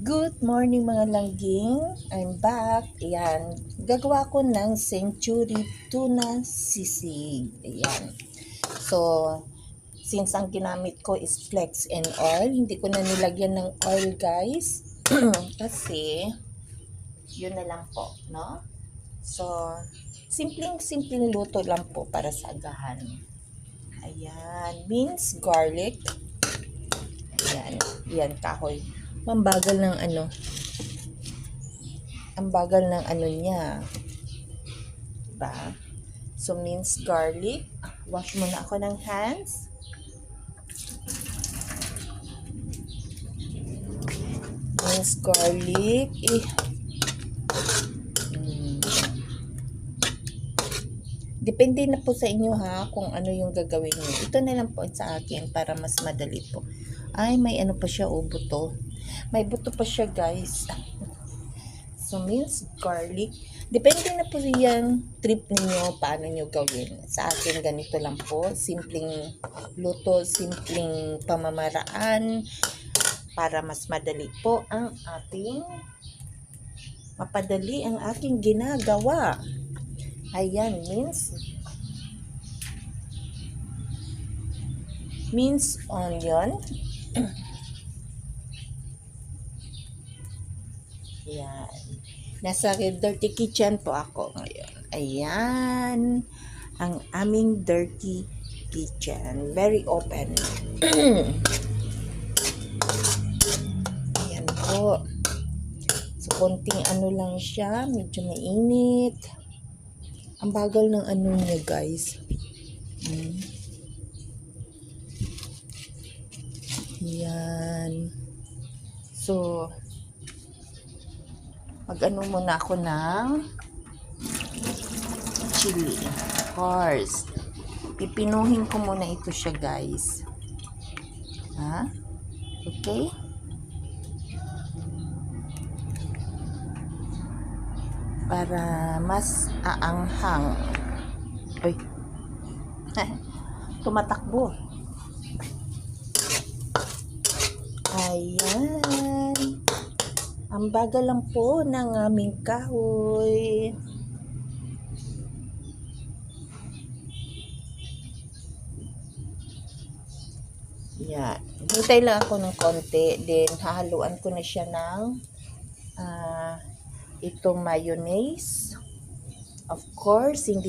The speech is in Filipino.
Good morning mga langging. I'm back. Ayan. Gagawa ko ng century tuna sisig. Ayan. So, since ang ginamit ko is flex and oil, hindi ko na nilagyan ng oil guys. Kasi, yun na lang po, no? So, simpleng luto lang po para sa agahan. Ayan. Minced garlic. Ayan. Ayan, kahoy. Mambagal ng ang bagal ng niya. Diba? So, minced garlic. Wash muna ako ng hands. Minced garlic. Depende na po sa inyo ha, kung ano yung gagawin niyo. Ito na lang po sa akin para mas madali po. Ay, may pa siya, buto. May buto pa siya, guys. So, minced garlic. Depende na po yan, trip niyo paano niyo gawin. Sa akin, ganito lang po. Simpleng luto, simpleng pamamaraan para mas madali po ang mapadali ang aking ginagawa. Ayan, minced onion. Ayan. Nasa dirty kitchen po ako ngayon. Ayan. Ang aming dirty kitchen. Very open. Ayan po. So, konting lang siya. Medyo mainit. Ang bagal ng niya, guys. Ayan. So, muna ako ng chili. Of course. Pipinuhin ko muna ito siya, guys. Ha? Okay? Para mas aanghang. Uy. Tumatakbo. Ayan. Ang bagal lang po ng aming kahoy. Yan. Hintay lang ako ng konti. Then, hahaluan ko na siya ng itong mayonnaise. Of course, hindi